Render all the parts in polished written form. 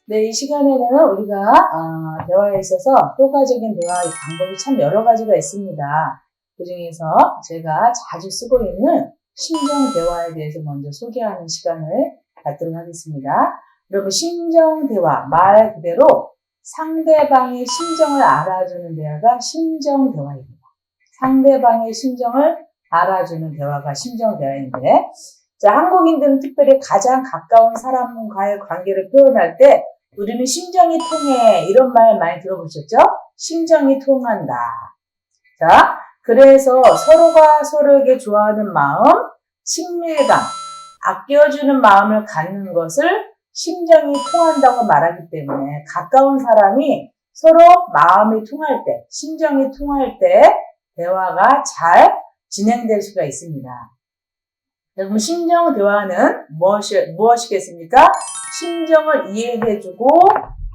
네, 이 시간에는 우리가 대화에 있어서 효과적인 대화 방법이 참 여러 가지가 있습니다. 그 중에서 제가 자주 쓰고 있는 심정 대화에 대해서 먼저 소개하는 시간을 갖도록 하겠습니다. 여러분, 심정 대화, 말 그대로 상대방의 심정을 알아주는 대화가 심정 대화입니다. 상대방의 심정을 알아주는 대화가 심정 대화인데, 자, 한국인들은 특별히 가장 가까운 사람과의 관계를 표현할 때 우리는 심정이 통해 이런 말 많이 들어보셨죠? 심정이 통한다. 자, 그래서 서로가 서로에게 좋아하는 마음, 친밀감, 아껴주는 마음을 갖는 것을 심정이 통한다고 말하기 때문에 가까운 사람이 서로 마음이 통할 때, 심정이 통할 때 대화가 잘 진행될 수가 있습니다. 여러분, 심정 대화는 무엇이겠습니까? 심정을 이해해주고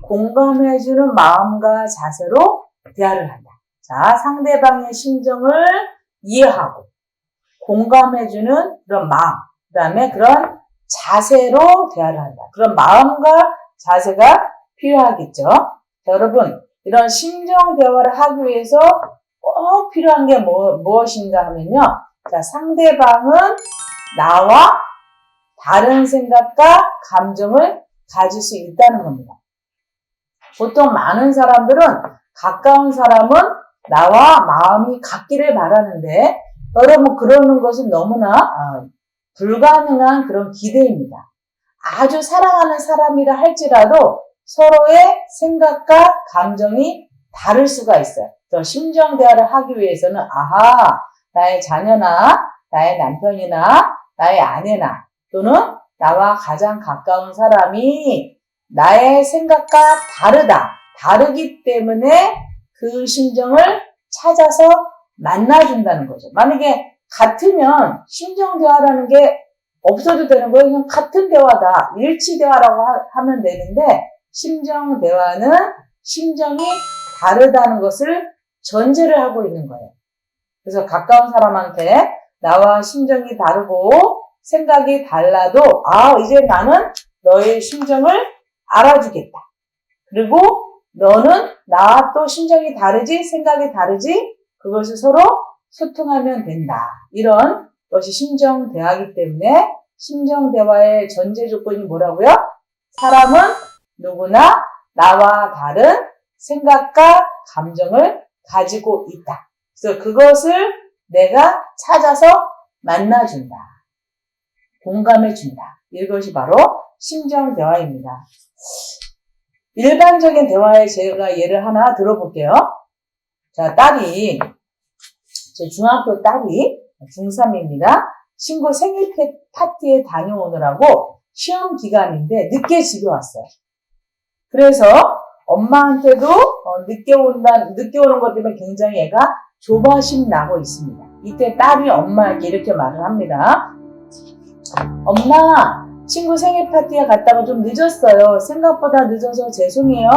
공감해주는 마음과 자세로 대화를 한다. 자, 상대방의 심정을 이해하고 공감해주는 그런 마음, 그 다음에 그런 자세로 대화를 한다. 그런 마음과 자세가 필요하겠죠. 자, 여러분, 이런 심정 대화를 하기 위해서 꼭 필요한 게 무엇인가 하면요. 자, 상대방은 나와 다른 생각과 감정을 가질 수 있다는 겁니다. 보통 많은 사람들은 가까운 사람은 나와 마음이 같기를 바라는데 여러분 그러는 것은 너무나 불가능한 그런 기대입니다. 아주 사랑하는 사람이라 할지라도 서로의 생각과 감정이 다를 수가 있어요. 그래서 심정 대화를 하기 위해서는 나의 자녀나 나의 남편이나 나의 아내나 또는 나와 가장 가까운 사람이 나의 생각과 다르기 때문에 그 심정을 찾아서 만나준다는 거죠. 만약에 같으면 심정 대화라는 게 없어도 되는 거예요. 그냥 같은 대화다. 일치 대화라고 하면 되는데 심정 대화는 심정이 다르다는 것을 전제를 하고 있는 거예요. 그래서 가까운 사람한테 나와 심정이 다르고 생각이 달라도 이제 나는 너의 심정을 알아주겠다. 그리고 너는 나와 또 심정이 다르지 생각이 다르지 그것을 서로 소통하면 된다. 이런 것이 심정 대화이기 때문에 심정 대화의 전제 조건이 뭐라고요? 사람은 누구나 나와 다른 생각과 감정을 가지고 있다. 그래서 그것을 내가 찾아서 만나준다. 공감해준다. 이것이 바로 심정 대화입니다. 일반적인 대화에 제가 예를 하나 들어볼게요. 자, 제 중학교 딸이 중3입니다. 친구 생일 파티에 다녀오느라고 시험 기간인데 늦게 집에 왔어요. 그래서 엄마한테도 늦게 오는 것 때문에 굉장히 애가 조바심 나고 있습니다. 이때 딸이 엄마에게 이렇게 말을 합니다. 엄마, 친구 생일 파티에 갔다가 좀 늦었어요. 생각보다 늦어서 죄송해요.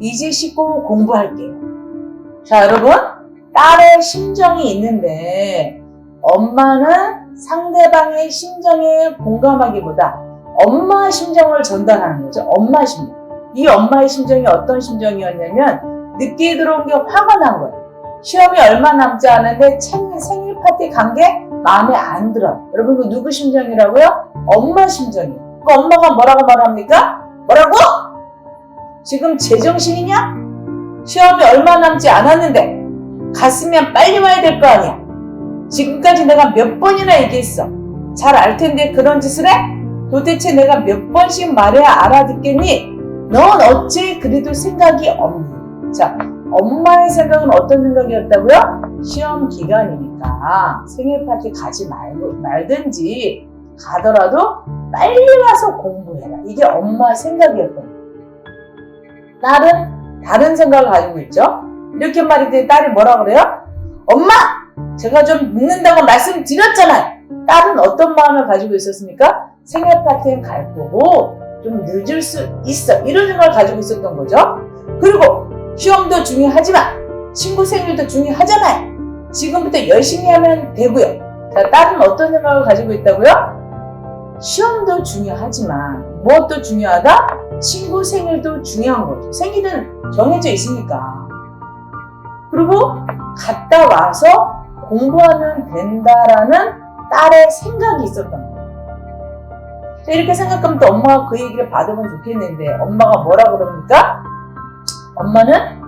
이제 씻고 공부할게요. 자, 여러분, 딸의 심정이 있는데 엄마는 상대방의 심정에 공감하기보다 엄마 심정을 전달하는 거죠. 엄마 심정. 이 엄마의 심정이 어떤 심정이었냐면 늦게 들어온 게 화가 난 거예요. 시험이 얼마 남지 않은데 생일 파티 간 게 마음에 안 들어요. 여러분, 그 누구 심정이라고요? 엄마 심정이에요. 그 엄마가 뭐라고 말합니까? 뭐라고? 지금 제정신이냐? 시험이 얼마 남지 않았는데 갔으면 빨리 와야 될 거 아니야. 지금까지 내가 몇 번이나 얘기했어. 잘 알 텐데 그런 짓을 해? 도대체 내가 몇 번씩 말해야 알아듣겠니? 넌 어찌 그래도 생각이 없니? 자, 엄마의 생각은 어떤 생각이었다고요? 시험 기간이니까 생일 파티 가지 말든지 가더라도 빨리 와서 공부해라. 이게 엄마 생각이었거든요. 딸은 다른 생각을 가지고 있죠. 이렇게 말했더니 딸이 뭐라 그래요? 엄마! 제가 좀 늦는다고 말씀드렸잖아요. 딸은 어떤 마음을 가지고 있었습니까? 생일 파티엔 갈 거고 좀 늦을 수 있어. 이런 생각을 가지고 있었던 거죠. 그리고 시험도 중요하지만 친구 생일도 중요하잖아요. 지금부터 열심히 하면 되고요. 자, 딸은 어떤 생각을 가지고 있다고요? 시험도 중요하지만 무엇도 중요하다? 친구 생일도 중요한 거죠. 생일은 정해져 있으니까. 그리고 갔다 와서 공부하면 된다라는 딸의 생각이 있었던 거예요. 이렇게 생각하면 또 엄마가 그 얘기를 받으면 좋겠는데 엄마가 뭐라 그럽니까? 엄마는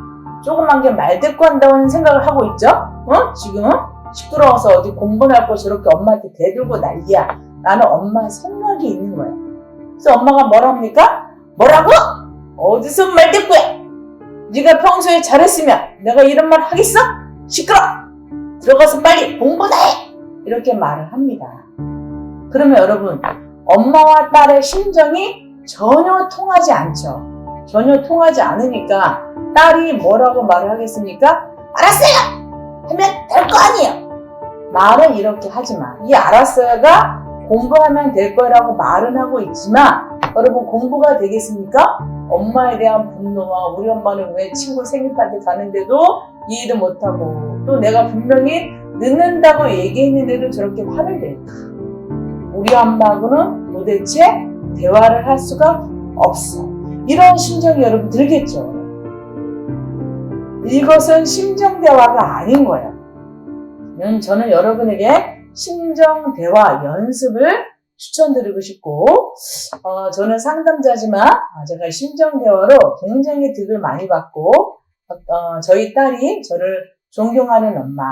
조그만 게 말대꾸 한다는 생각을 하고 있죠? 지금 시끄러워서 어디 공부나 할 거 저렇게 엄마한테 대들고 난리야. 라는 엄마의 생각이 있는 거예요. 그래서 엄마가 뭐라 합니까? 뭐라고? 어디서 말대꾸야? 네가 평소에 잘했으면 내가 이런 말 하겠어? 시끄러! 들어가서 빨리 공부나 해! 이렇게 말을 합니다. 그러면 여러분, 엄마와 딸의 심정이 전혀 통하지 않죠. 전혀 통하지 않으니까 딸이 뭐라고 말을 하겠습니까? 알았어요! 하면 될 거 아니에요. 말은 이렇게 하지만 이 알았어요가 공부하면 될 거라고 말은 하고 있지만 여러분 공부가 되겠습니까? 엄마에 대한 분노와 우리 엄마는 왜 친구 생일 파티 가는데도 이해도 못하고 또 내가 분명히 늦는다고 얘기했는데도 저렇게 화를 낼까? 우리 엄마하고는 도대체 대화를 할 수가 없어. 이런 심정이 여러분 들겠죠? 이것은 심정대화가 아닌 거예요. 저는 여러분에게 심정대화 연습을 추천드리고 싶고 저는 상담자지만 제가 심정대화로 굉장히 득을 많이 받고 저희 딸이 저를 존경하는 엄마,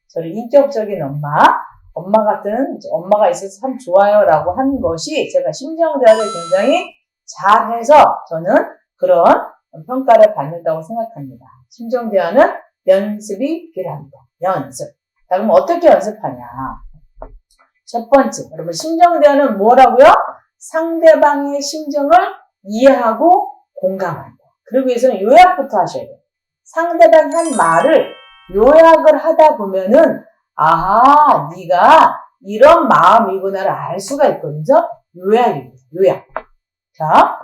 저를 인격적인 엄마 같은 엄마가 있어서 참 좋아요 라고 한 것이 제가 심정대화를 굉장히 잘해서 저는 그런 평가를 받는다고 생각합니다. 심정대화는 연습이 필요합니다. 연습. 자, 그럼 어떻게 연습하냐? 첫 번째, 여러분 심정대화는 뭐라고요? 상대방의 심정을 이해하고 공감한다. 그러기 위해서는 요약부터 하셔야 돼요. 상대방이 한 말을 요약을 하다 보면은 아하, 네가 이런 마음이구나를 알 수가 있거든요. 요약입니다. 요약. 자,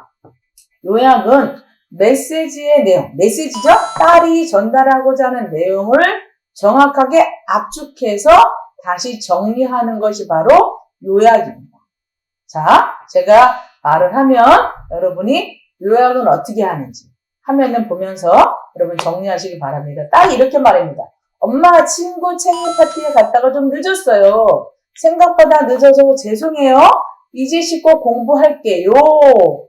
요약은 메시지의 내용, 메시지죠? 딸이 전달하고자 하는 내용을 정확하게 압축해서 다시 정리하는 것이 바로 요약입니다. 자, 제가 말을 하면 여러분이 요약은 어떻게 하는지 화면을 보면서 여러분 정리하시기 바랍니다. 딸이 이렇게 말합니다. 엄마 친구 생일 파티에 갔다가 좀 늦었어요. 생각보다 늦어서 죄송해요. 이제 씻고 공부할게요.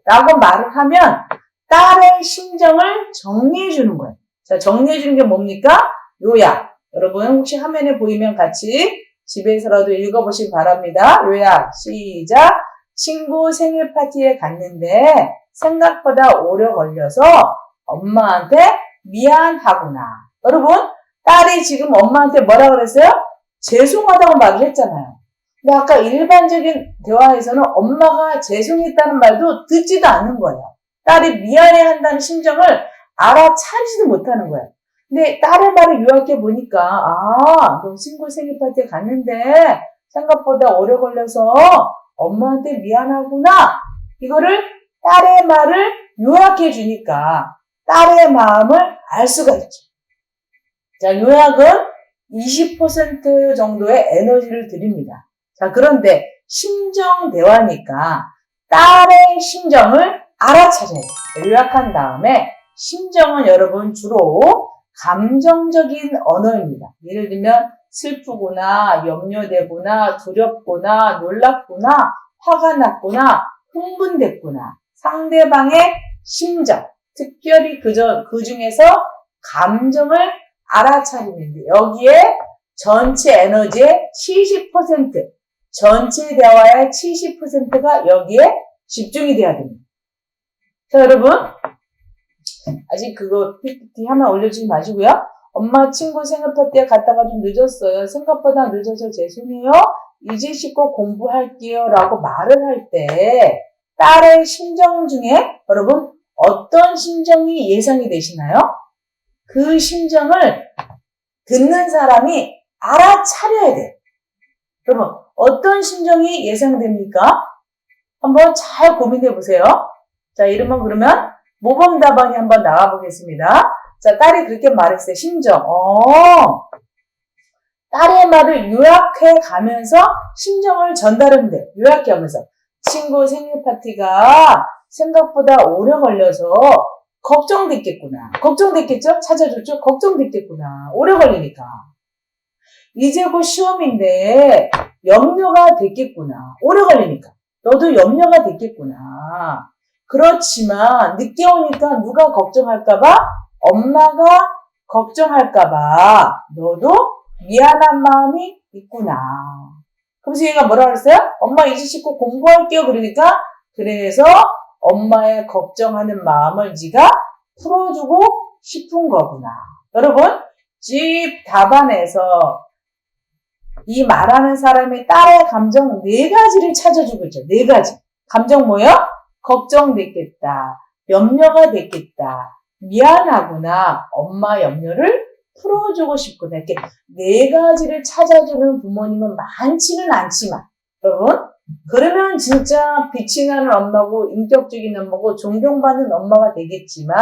라고 말을 하면 딸의 심정을 정리해 주는 거예요. 자, 정리해 주는 게 뭡니까? 요약. 여러분 혹시 화면에 보이면 같이 집에서라도 읽어보시기 바랍니다. 요약 시작. 친구 생일 파티에 갔는데 생각보다 오래 걸려서 엄마한테 미안하구나. 여러분 딸이 지금 엄마한테 뭐라 그랬어요? 죄송하다고 말을 했잖아요. 근데 아까 일반적인 대화에서는 엄마가 죄송했다는 말도 듣지도 않는 거예요. 딸이 미안해한다는 심정을 알아차리지도 못하는 거예요. 근데 딸의 말을 요약해 보니까 너 친구 생일 파티에 갔는데 생각보다 오래 걸려서 엄마한테 미안하구나. 이거를 딸의 말을 요약해 주니까 딸의 마음을 알 수가 있죠. 자, 요약은 20% 정도의 에너지를 드립니다. 자, 그런데 심정 대화니까 딸의 심정을 알아차려야 돼요. 요약한 다음에 심정은 여러분 주로 감정적인 언어입니다. 예를 들면 슬프구나, 염려되구나, 두렵구나, 놀랍구나, 화가 났구나, 흥분됐구나. 상대방의 심정, 특별히 그 중에서 감정을 알아차리는데 여기에 전체 에너지의 70%, 전체 대화의 70%가 여기에 집중이 돼야 됩니다. 자, 여러분 아직 그거 PPT 화면 올려주지 마시고요. 엄마 친구 생일 파티에 갔다가 좀 늦었어요. 생각보다 늦어서 죄송해요. 이제 씻고 공부할게요. 라고 말을 할 때 딸의 심정 중에 여러분 어떤 심정이 예상이 되시나요? 그 심정을 듣는 사람이 알아차려야 돼요. 여러분 어떤 심정이 예상됩니까? 한번 잘 고민해 보세요. 자, 이러면 그러면 모범 답안이 한번 나와 보겠습니다. 자, 딸이 그렇게 말했어요. 심정. 딸의 말을 요약해 가면서 심정을 전달하면 돼요. 요약해 가면서. 친구 생일 파티가 생각보다 오래 걸려서 걱정됐겠구나. 걱정됐겠죠? 찾아줬죠? 걱정됐겠구나. 오래 걸리니까. 이제 곧 시험인데 염려가 됐겠구나. 오래 걸리니까. 너도 염려가 됐겠구나. 그렇지만 늦게 오니까 누가 걱정할까봐? 엄마가 걱정할까봐 너도 미안한 마음이 있구나. 그래서 얘가 뭐라 그랬어요? 엄마 이제 씻고 공부할게요. 그러니까 그래서 엄마의 걱정하는 마음을 네가 풀어주고 싶은 거구나. 여러분, 집 답안에서 이 말하는 사람의 딸의 감정 4가지를 찾아주고 있죠. 4가지. 감정 뭐예요? 걱정됐겠다. 염려가 됐겠다. 미안하구나. 엄마 염려를 풀어주고 싶구나. 이렇게 4가지를 찾아주는 부모님은 많지는 않지만 여러분 그러면 진짜 빛이 나는 엄마고 인격적인 엄마고 존경받는 엄마가 되겠지만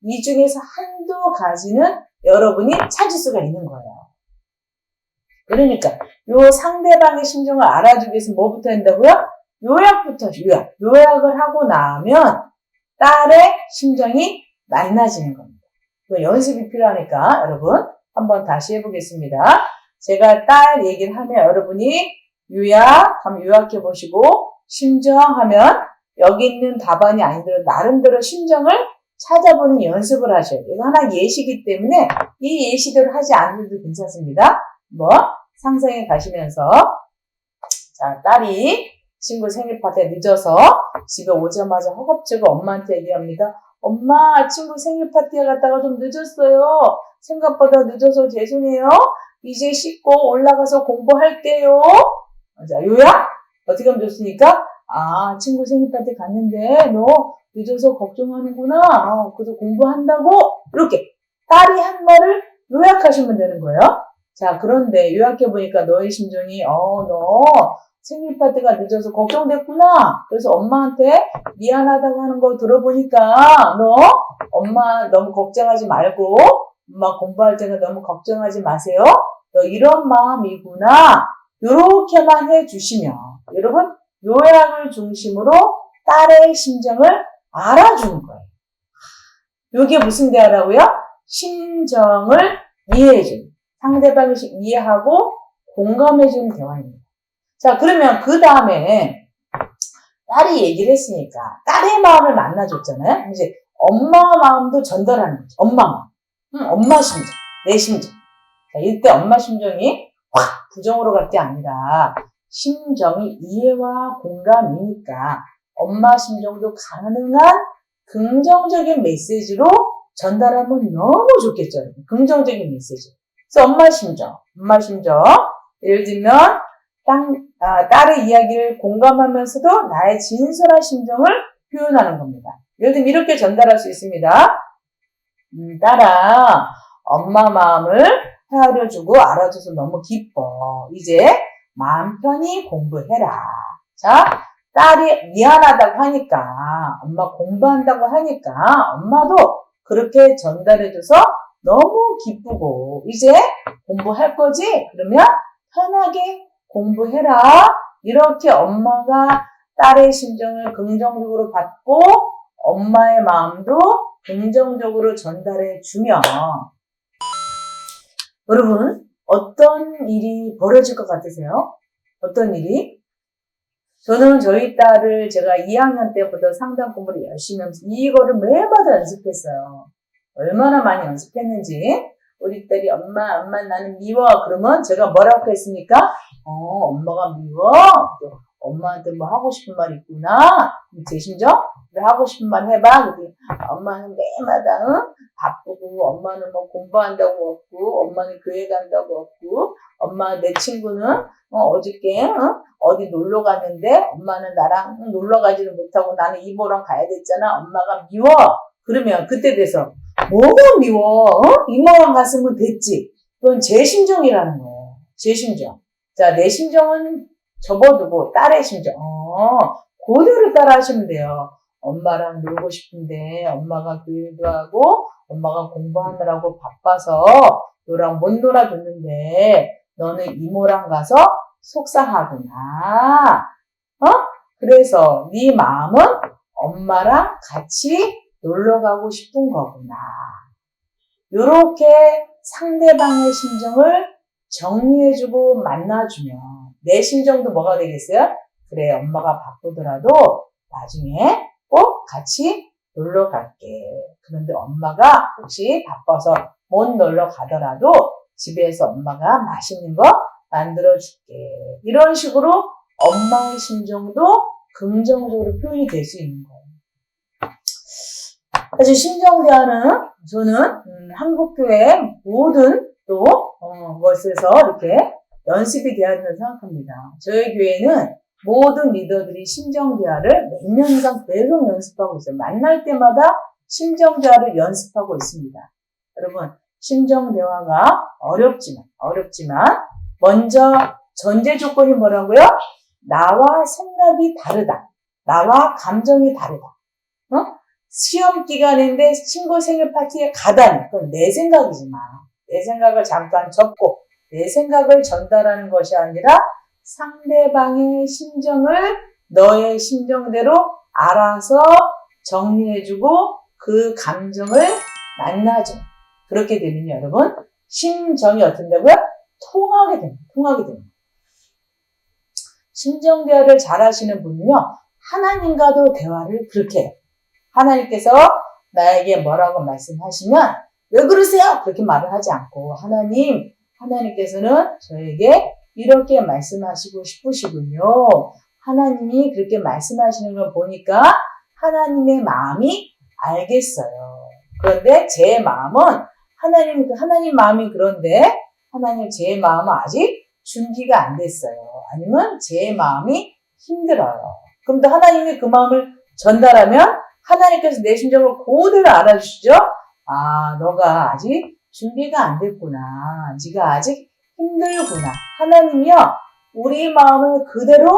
이 중에서 한두 가지는 여러분이 찾을 수가 있는 거예요. 그러니까 요 상대방의 심정을 알아주기 위해서 뭐부터 한다고요? 요약부터 요약을 하고 나면 딸의 심정이 만나지는 겁니다. 연습이 필요하니까 여러분 한번 다시 해보겠습니다. 제가 딸 얘기를 하면 여러분이 한번 요약해 보시고 심정하면 여기 있는 답안이 아니더라도 나름대로 심정을 찾아보는 연습을 하셔요. 이거 하나 예시이기 때문에 이 예시대로 하지 않아도 괜찮습니다. 상상해 가시면서 자 딸이 친구 생일 파티에 늦어서 집에 오자마자 허겁지겁 엄마한테 얘기합니다. 엄마 친구 생일 파티에 갔다가 좀 늦었어요. 생각보다 늦어서 죄송해요. 이제 씻고 올라가서 공부할게요. 자 요약 어떻게 하면 좋습니까? 친구 생일 파티 갔는데 너 늦어서 걱정하는구나. 그래서 공부한다고 이렇게 딸이 한 말을 요약하시면 되는 거예요. 자 그런데 요약해보니까 너의 심정이 너 생일 파티가 늦어서 걱정됐구나. 그래서 엄마한테 미안하다고 하는 거 들어보니까 너 엄마 너무 걱정하지 말고 엄마 공부할 때는 너무 걱정하지 마세요. 너 이런 마음이구나. 이렇게만 해주시면 여러분 요약을 중심으로 딸의 심정을 알아주는 거예요. 이게 무슨 대화라고요? 심정을 이해해주는 상대방을 이해하고 공감해주는 대화입니다. 자 그러면 그 다음에 딸이 얘기를 했으니까 딸의 마음을 만나줬잖아요. 이제 엄마 마음도 전달하는 거죠. 엄마 마음. 엄마 심정. 내 심정. 자, 이때 엄마 심정이 확 부정으로 갈 게 아니라 심정이 이해와 공감이니까 엄마 심정도 가능한 긍정적인 메시지로 전달하면 너무 좋겠죠. 긍정적인 메시지. 그래서 엄마 심정. 예를 들면 딸의 이야기를 공감하면서도 나의 진솔한 심정을 표현하는 겁니다. 예를 들면 이렇게 전달할 수 있습니다. 딸아, 엄마 마음을 헤아려주고 알아줘서 너무 기뻐. 이제 마음 편히 공부해라. 자, 딸이 미안하다고 하니까, 엄마 공부한다고 하니까 엄마도 그렇게 전달해줘서 너무 기쁘고 이제 공부할 거지? 그러면 편하게 공부해라. 이렇게 엄마가 딸의 심정을 긍정적으로 받고 엄마의 마음도 긍정적으로 전달해 주면 여러분 어떤 일이 벌어질 것 같으세요? 어떤 일이? 저는 저희 딸을 제가 2학년 때부터 상담 공부를 열심히 하면서 이거를 매일마다 연습했어요. 얼마나 많이 연습했는지. 우리 딸이 엄마 나는 미워. 그러면 제가 뭐라고 했습니까? 엄마가 미워? 엄마한테 뭐 하고 싶은 말 있구나? 제 심정? 왜 하고 싶은 말 해봐? 그랬더니 엄마는 매일마다 바쁘고 엄마는 뭐 공부한다고 없고 엄마는 교회 간다고 없고 엄마 내 친구는 어저께 어디 놀러 갔는데 엄마는 나랑 놀러 가지를 못하고 나는 이모랑 가야 됐잖아. 엄마가 미워. 그러면 그때 돼서 뭐가 미워? 이모랑 갔으면 됐지. 그건 제 심정이라는 거예요. 제 심정. 자, 내 심정은 접어두고 딸의 심정. 그대로 따라 하시면 돼요. 엄마랑 놀고 싶은데 엄마가 교육도 하고 엄마가 공부하느라고 바빠서 너랑 못 놀아줬는데 너는 이모랑 가서 속상하구나. 그래서 네 마음은 엄마랑 같이 놀러 가고 싶은 거구나. 요렇게 상대방의 심정을 정리해주고 만나주면 내 심정도 뭐가 되겠어요? 그래, 엄마가 바쁘더라도 나중에 꼭 같이 놀러 갈게. 그런데 엄마가 혹시 바빠서 못 놀러 가더라도 집에서 엄마가 맛있는 거 만들어줄게. 이런 식으로 엄마의 심정도 긍정적으로 표현이 될 수 있는 거예요. 사실 심정대화는 저는 한국교회 모든 또 것에서 이렇게 연습이 되어야 된다고 생각합니다. 저희 교회는 모든 리더들이 심정대화를 몇 년간 계속 연습하고 있어요. 만날 때마다 심정대화를 연습하고 있습니다. 여러분, 심정대화가 어렵지만 먼저 전제 조건이 뭐라고요? 나와 생각이 다르다. 나와 감정이 다르다. 시험 기간인데 친구 생일 파티에 가다니, 그건 내 생각이지만 내 생각을 잠깐 접고 내 생각을 전달하는 것이 아니라 상대방의 심정을 너의 심정대로 알아서 정리해주고 그 감정을 만나줘. 그렇게 되면 여러분 심정이 어떤다고요? 통하게 됩니다. 심정 대화를 잘 하시는 분은요, 하나님과도 대화를 그렇게 해요. 하나님께서 나에게 뭐라고 말씀하시면 왜 그러세요? 그렇게 말을 하지 않고 하나님께서는 저에게 이렇게 말씀하시고 싶으시군요. 하나님이 그렇게 말씀하시는 걸 보니까 하나님의 마음이 알겠어요. 그런데 제 마음은 하나님 마음이 그런데 하나님 제 마음은 아직 준비가 안 됐어요. 아니면 제 마음이 힘들어요. 그럼 또 하나님이 그 마음을 전달하면 하나님께서 내 심정을 그대로 알아주시죠. 아, 너가 아직 준비가 안 됐구나. 네가 아직 힘들구나. 하나님이요, 우리 마음을 그대로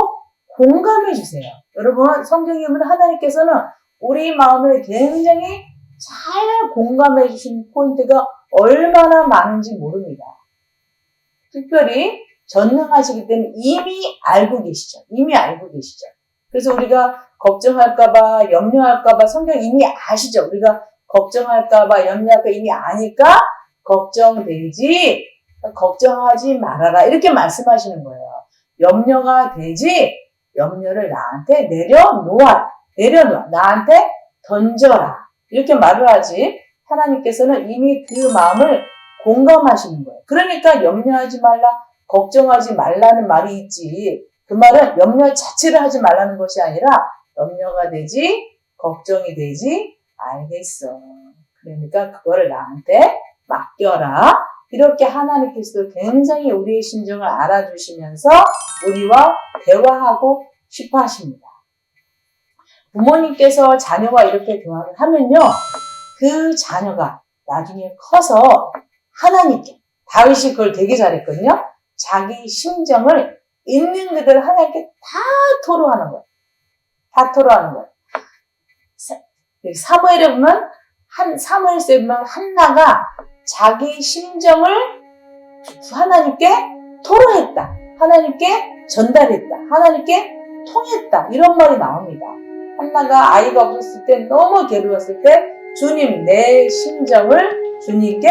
공감해 주세요. 여러분, 성경에 보면 하나님께서는 우리 마음을 굉장히 잘 공감해 주신 포인트가 얼마나 많은지 모릅니다. 특별히 전능하시기 때문에 이미 알고 계시죠. 그래서 우리가 걱정할까봐, 염려할까봐 성경 이미 아시죠. 우리가 걱정할까봐, 염려할까 이미 아니까 걱정되지, 걱정하지 말아라. 이렇게 말씀하시는 거예요. 염려가 되지, 염려를 나한테 내려놓아. 나한테 던져라. 이렇게 말을 하지, 하나님께서는 이미 그 마음을 공감하시는 거예요. 그러니까 염려하지 말라, 걱정하지 말라는 말이 있지. 그 말은 염려 자체를 하지 말라는 것이 아니라 염려가 되지, 걱정이 되지, 알겠어. 그러니까 그거를 나한테 맡겨라. 이렇게 하나님께서도 굉장히 우리의 심정을 알아주시면서 우리와 대화하고 싶어 하십니다. 부모님께서 자녀와 이렇게 대화를 하면요, 그 자녀가 나중에 커서 하나님께, 다윗이 그걸 되게 잘했거든요. 자기 심정을 있는 그대로 하나님께 다 토로하는 거예요. 사무엘에 보면 사무엘서에 보면 한나가 자기 심정을 하나님께 토로했다. 하나님께 전달했다. 하나님께 통했다. 이런 말이 나옵니다. 한나가 아이가 없었을 때, 너무 괴로웠을 때 주님, 내 심정을 주님께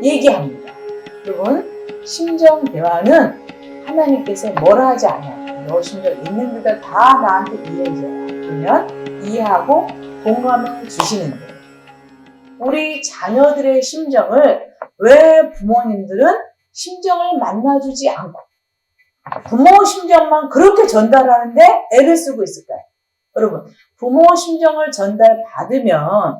얘기합니다. 여러분, 심정 대화는 하나님께서 뭐라 하지 않아요. 너 심정 있는 그대로 다 나한테 이해해줘요. 그러면 이해하고 공감을 주시는 거예요. 우리 자녀들의 심정을 왜 부모님들은 심정을 만나주지 않고 부모 심정만 그렇게 전달하는데 애를 쓰고 있을까요? 여러분, 부모 심정을 전달받으면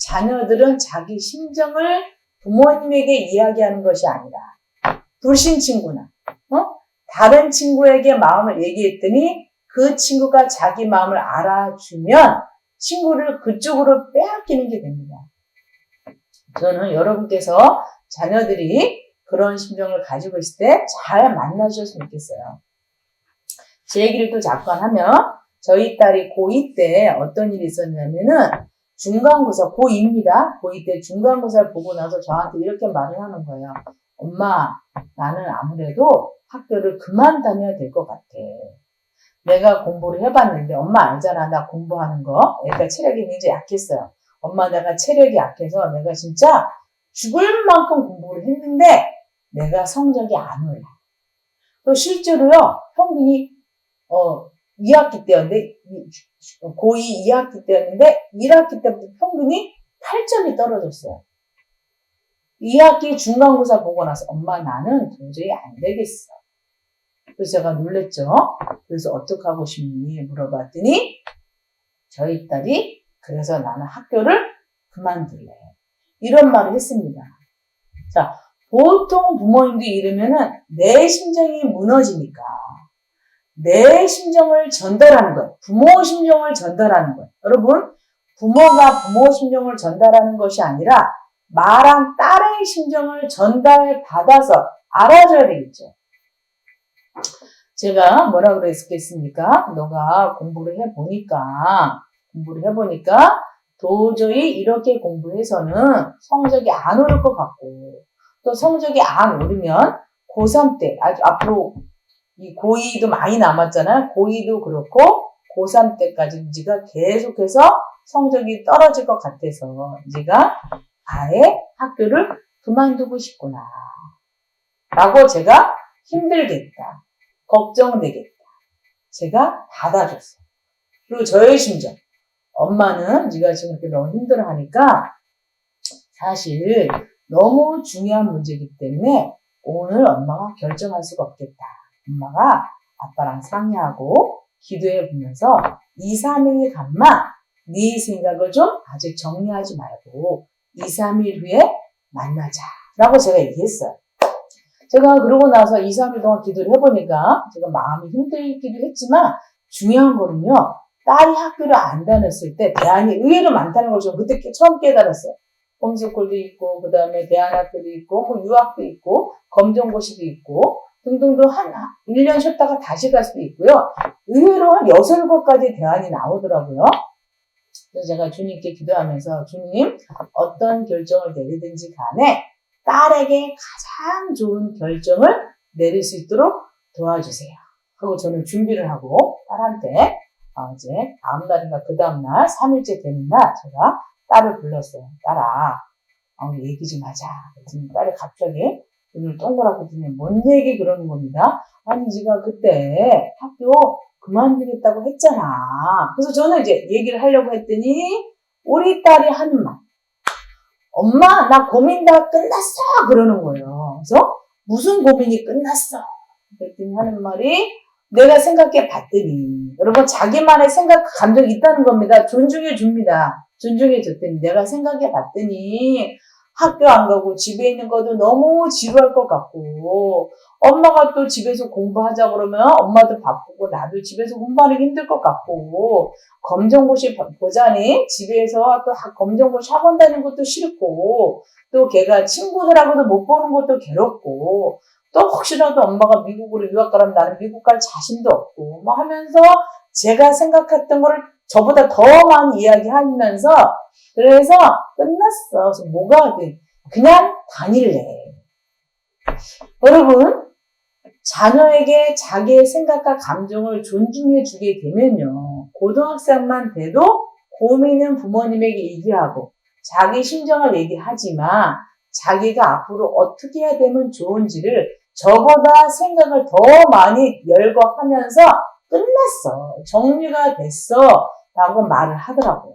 자녀들은 자기 심정을 부모님에게 이야기하는 것이 아니라 불신 친구나 다른 친구에게 마음을 얘기했더니 그 친구가 자기 마음을 알아주면 친구를 그쪽으로 빼앗기는 게 됩니다. 저는 여러분께서 자녀들이 그런 심정을 가지고 있을 때 잘 만나주셨으면 좋겠어요. 제 얘기를 또 잠깐 하면 저희 딸이 고2 때 어떤 일이 있었냐면은 중간고사, 고2입니다. 고2 때 중간고사를 보고 나서 저한테 이렇게 말을 하는 거예요. 엄마, 나는 아무래도 학교를 그만 다녀야 될 것 같아. 내가 공부를 해봤는데 엄마 알잖아. 나 공부하는 거. 애가 체력이 굉장히 약했어요. 엄마 내가 체력이 약해서 내가 진짜 죽을 만큼 공부를 했는데 내가 성적이 안 올라. 또 실제로요. 평균이 2학기 때였는데 고2 2학기 때였는데 1학기 때부터 평균이 8점이 떨어졌어요. 2학기 중간고사 보고 나서 엄마 나는 도저히 안 되겠어. 그래서 제가 놀랬죠. 그래서 어떻게 하고 싶니? 물어봤더니 저희 딸이 그래서 나는 학교를 그만둘래. 이런 말을 했습니다. 자, 보통 부모님들이 이러면은 내 심정이 무너지니까 내 심정을 전달하는 거예요. 부모 심정을 전달하는 거예요. 여러분, 부모가 부모 심정을 전달하는 것이 아니라 말한 딸의 심정을 전달받아서 알아줘야 되겠죠. 제가 뭐라 그랬겠습니까? 너가 공부를 해보니까 도저히 이렇게 공부해서는 성적이 안 오를 것 같고 또 성적이 안 오르면 고3 때 앞으로 이 고2도 많이 남았잖아요. 고2도 그렇고 고3 때까지 네가 계속해서 성적이 떨어질 것 같아서 네가 아예 학교를 그만두고 싶구나 라고 제가 힘들겠다. 걱정되겠다. 제가 받아줬어요. 그리고 저의 심정. 엄마는 네가 지금 이렇게 너무 힘들어하니까 사실 너무 중요한 문제이기 때문에 오늘 엄마가 결정할 수가 없겠다. 엄마가 아빠랑 상의하고 기도해 보면서 2, 3일 간만 네 생각을 좀 아직 정리하지 말고 2, 3일 후에 만나자 라고 제가 얘기했어요. 제가 그러고 나서 2, 3일 동안 기도를 해보니까 제가 마음이 힘들기도 했지만 중요한 거는요. 딸이 학교를 안 다녔을 때 대안이 의외로 많다는 걸 좀 그때 처음 깨달았어요. 홈스쿨도 있고 그 다음에 대안학교도 있고 뭐 유학도 있고 검정고시도 있고 등등등 한 1년 쉬었다가 다시 갈 수도 있고요. 의외로 한 6, 7가지 대안이 나오더라고요. 그래서 제가 주님께 기도하면서 주님 어떤 결정을 내리든지 간에 딸에게 가장 좋은 결정을 내릴 수 있도록 도와주세요. 하고 저는 준비를 하고 딸한테 이제 다음 날인가 그 다음 날 3일째 되는 날 제가 딸을 불렀어요. 딸아 우리 얘기 좀 하자. 그랬더니 딸이 갑자기 눈을 동그랗게 뜨니 뭔 얘기 그러는 겁니다. 아니 네가 그때 학교 그만두겠다고 했잖아. 그래서 저는 이제 얘기를 하려고 했더니 우리 딸이 하는 말. 엄마 나 고민 다 끝났어 그러는 거예요. 그래서 무슨 고민이 끝났어? 그랬더니 하는 말이 내가 생각해 봤더니 여러분 자기만의 생각 감정이 있다는 겁니다. 존중해 줍니다. 존중해 줬더니 내가 생각해 봤더니 학교 안 가고 집에 있는 것도 너무 지루할 것 같고 엄마가 또 집에서 공부하자 그러면 엄마도 바쁘고 나도 집에서 공부하는 게 힘들 것 같고 검정고시 보자니 집에서 또 검정고시 학원 다니는 것도 싫고 또 걔가 친구들하고도 못 보는 것도 괴롭고 또 혹시라도 엄마가 미국으로 유학 가라면 나는 미국 갈 자신도 없고 뭐 하면서 제가 생각했던 거를 저보다 더 많이 이야기하면서 그래서 끝났어. 그래서 뭐가 하든 그냥 다닐래. 여러분 자녀에게 자기의 생각과 감정을 존중해 주게 되면요. 고등학생만 돼도 고민은 부모님에게 얘기하고 자기 심정을 얘기하지만 자기가 앞으로 어떻게 해야 되면 좋은지를 저보다 생각을 더 많이 열거하면서 끝났어. 정리가 됐어. 라고 말을 하더라고요.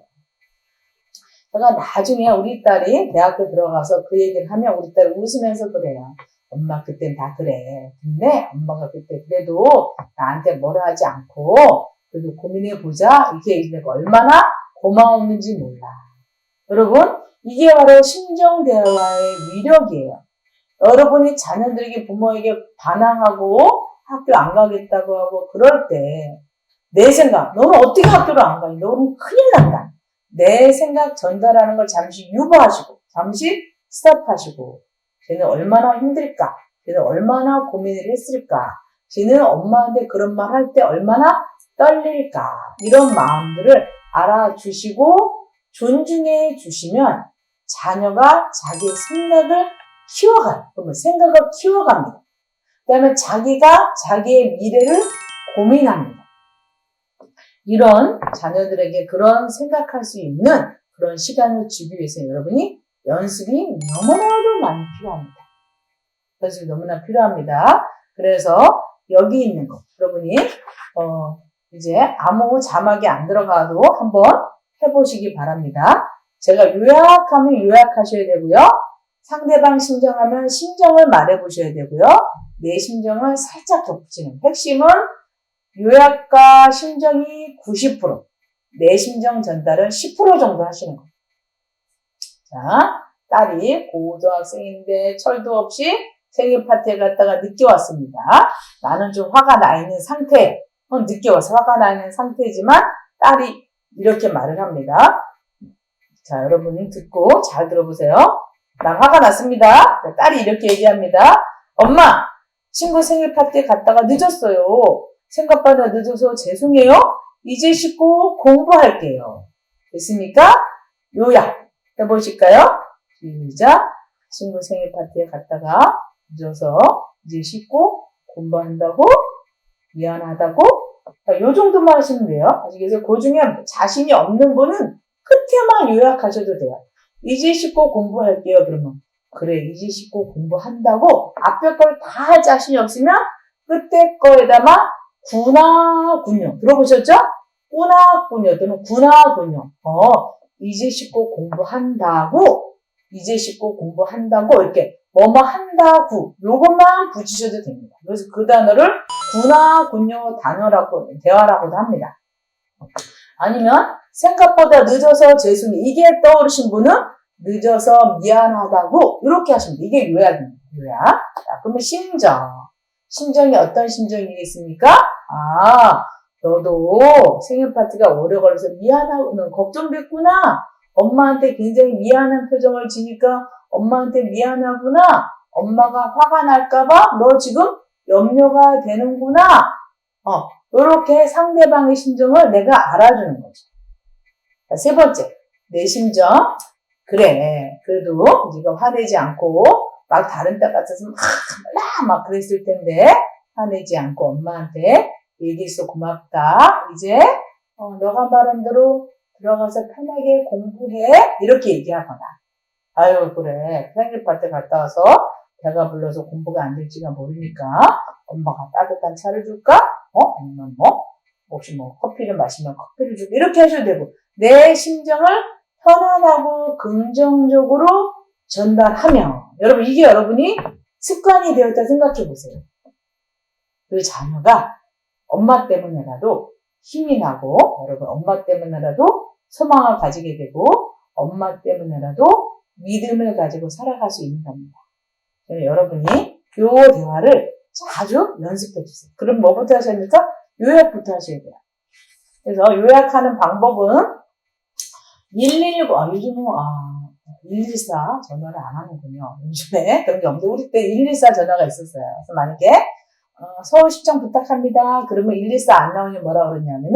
제가 나중에 우리 딸이 대학교 들어가서 그 얘기를 하면 우리 딸이 웃으면서 그래요. 엄마 그땐 다 그래. 근데 엄마가 그때 그래도 나한테 뭐라 하지 않고 그래도 고민해보자. 이렇게 얘기하니까 얼마나 고마웠는지 몰라. 여러분 이게 바로 심정대화의 위력이에요. 여러분이 자녀들에게 부모에게 반항하고 학교 안 가겠다고 하고 그럴 때 내 생각 너는 어떻게 학교를 안 가니? 너는 큰일 난다. 내 생각 전달하는 걸 잠시 유보하시고 잠시 스탑하시고 쟤는 얼마나 힘들까? 쟤는 얼마나 고민을 했을까? 쟤는 엄마한테 그런 말 할 때 얼마나 떨릴까? 이런 마음들을 알아주시고 존중해 주시면 자녀가 자기의 생각을 키워가요. 그러면 생각을 키워갑니다. 그 다음에 자기가 자기의 미래를 고민합니다. 이런 자녀들에게 그런 생각할 수 있는 그런 시간을 주기 위해서 여러분이 연습이 너무나도 많이 필요합니다. 연습이 너무나 필요합니다. 그래서 여기 있는 거 여러분이 이제 아무 자막이 안 들어가도 한번 해보시기 바랍니다. 제가 요약하면 요약하셔야 되고요. 상대방 심정하면 심정을 말해보셔야 되고요. 내 심정을 살짝 덧붙이는. 핵심은 요약과 심정이 90%, 내 심정 전달은 10% 정도 하시는 거예요. 자, 딸이 고등학생인데 철도 없이 생일 파티에 갔다가 늦게 왔습니다. 나는 좀 화가 나 있는 상태, 늦게 와서 화가 나 있는 상태지만 딸이 이렇게 말을 합니다. 자, 여러분이 듣고 잘 들어보세요. 난 화가 났습니다. 딸이 이렇게 얘기합니다. 엄마, 친구 생일 파티에 갔다가 늦었어요. 생각보다 늦어서 죄송해요. 이제 씻고 공부할게요. 됐습니까? 요약 해보실까요? 시작. 친구 생일 파티에 갔다가 늦어서 이제 씻고 공부한다고? 미안하다고? 요 정도만 하시면 돼요. 아시겠어요? 그 중에 자신이 없는 분은 끝에만 요약하셔도 돼요. 이제 씻고 공부할게요. 그러면 그래 이제 씻고 공부한다고 앞에 걸 다 할 자신이 없으면 끝에 거에다만 구나군요. 들어보셨죠? 꾸나군요 또는 구나군요. 이제 씻고 공부한다고 이제 씻고 공부한다고 이렇게 뭐뭐 한다고 요것만 붙이셔도 됩니다. 그래서 그 단어를 구나군요 단어라고 대화라고도 합니다. 아니면 생각보다 늦어서 죄송해요. 이게 떠오르신 분은 늦어서 미안하다고 이렇게 하시면 돼요. 이게 요약입니다. 요약. 자, 그러면 심정이 어떤 심정이겠습니까? 너도 생일 파티가 오래 걸려서 미안하고 걱정됐구나. 엄마한테 굉장히 미안한 표정을 지니까 엄마한테 미안하구나. 엄마가 화가 날까봐 너 지금 염려가 되는구나. 이렇게 상대방의 심정을 내가 알아주는 거죠. 자, 세 번째, 내 심정. 그래, 그래도 네가 화내지 않고 막 다른 딸 같아서 막 그랬을 텐데 화내지 않고 엄마한테 얘기해서 고맙다. 이제 너가 말한 대로 들어가서 편하게 공부해. 이렇게 얘기하거나 아유 그래 생일 파티 갔다 와서 배가 불러서 공부가 안 될지가 모르니까 엄마가 따뜻한 차를 줄까? 아니면 혹시 커피를 마시면 커피를 주고 이렇게 하셔도 되고 내 심정을 편안하고 긍정적으로 전달하면 여러분 이게 여러분이 습관이 되었다 생각해 보세요. 그 자녀가 엄마 때문에라도 힘이 나고 여러분 엄마 때문에라도 소망을 가지게 되고 엄마 때문에라도 믿음을 가지고 살아갈 수 있는 겁니다. 여러분이 이 대화를 자주 연습해 주세요. 그럼 뭐부터 하셔야 됩니까? 요약부터 하셔야 돼요. 그래서 요약하는 방법은 119, 요즘은 114 전화를 안 하는군요. 요즘에 그런 게 없는데 우리 때 114 전화가 있었어요. 그래서 만약에 서울시청 부탁합니다. 그러면 114 안 나오면 뭐라 그러냐면은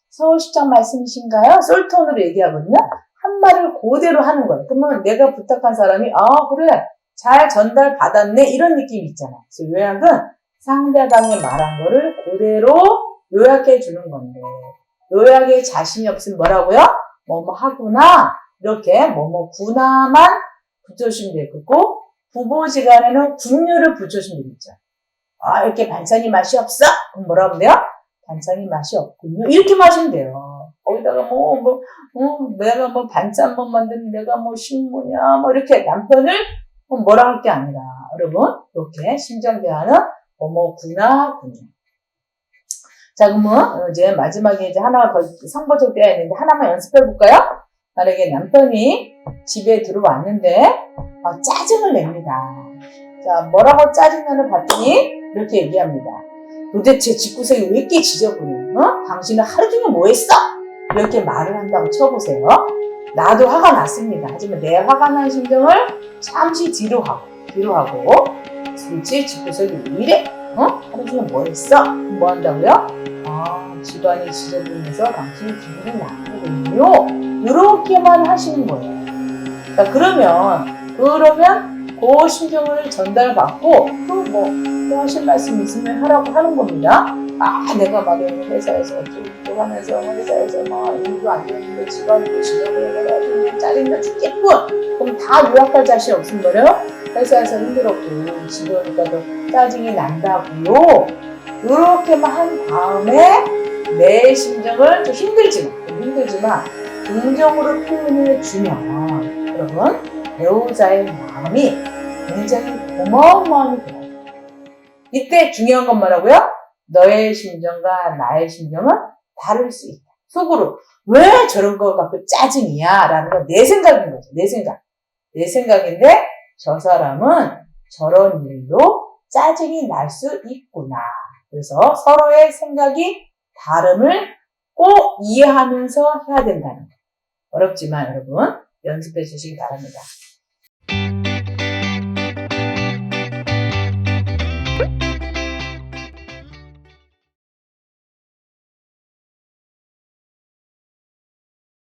서울시청 말씀이신가요? 솔톤으로 얘기하거든요. 한 말을 그대로 하는 거예요. 그러면 내가 부탁한 사람이 그래 잘 전달 받았네 이런 느낌이 있잖아요. 그래서 요약은 상대방이 말한 거를 그대로 요약해 주는 건데 요약에 자신이 없으면 뭐라고요? 뭐뭐 하구나 이렇게 뭐뭐구나만 붙여주시면 되겠고 부부지간에는 군요를 붙여주시면 되겠죠. 이렇게 반찬이 맛이 없어? 그럼 뭐라 하면 돼요? 반찬이 맛이 없군요. 이렇게 마시면 돼요. 거기다가 내가 반찬 만드는 내가 신부냐 이렇게 남편을 뭐라 할 게 아니라 여러분 이렇게 심정대화는 뭐뭐구나 군요. 자 그러면 이제 마지막에 이제 하나 더 상보적 대화 있는데 하나만 연습해 볼까요? 만약에 남편이 집에 들어왔는데 짜증을 냅니다. 자 뭐라고 짜증나는 봤더니 이렇게 얘기합니다. 도대체 집구석이 왜 이렇게 지저분해? 당신은 하루 종일 뭐 했어? 이렇게 말을 한다고 쳐보세요. 나도 화가 났습니다. 하지만 내 화가 난 심정을 잠시 뒤로 하고 도대체 집구석이 왜 이래? 하루 종일 뭐 했어? 뭐 한다고요? 집안이 지저분해서 당신이 기분이 나쁘군요. 이렇게만 하시는 거예요. 자, 그러면 그 심정을 전달받고 또 하실 말씀 있으면 하라고 하는 겁니다. 내가 말하는 회사에서 어쩌고 하면서 회사에서 막 일도 안 되는데 집안도 지저분해 가지고 짜증나 죽겠군. 그럼 다 유학갈 자신 없음 버려? 회사에서 힘들었고 집에 오니까 더 짜증이 난다고요. 이렇게만 한 다음에 내 심정을 좀 힘들지만 긍정으로 표현을 주면 여러분 배우자의 마음이 굉장히 고마운 마음이 돼요. 이때 중요한 건 뭐라고요? 너의 심정과 나의 심정은 다를 수 있다. 속으로 왜 저런 거 갖고 짜증이야? 라는 건 내 생각인 거죠. 내 생각인데 저 사람은 저런 일로 짜증이 날 수 있구나. 그래서 서로의 생각이 다름을 꼭 이해하면서 해야 된다는 거. 어렵지만 여러분 연습해 주시기 바랍니다.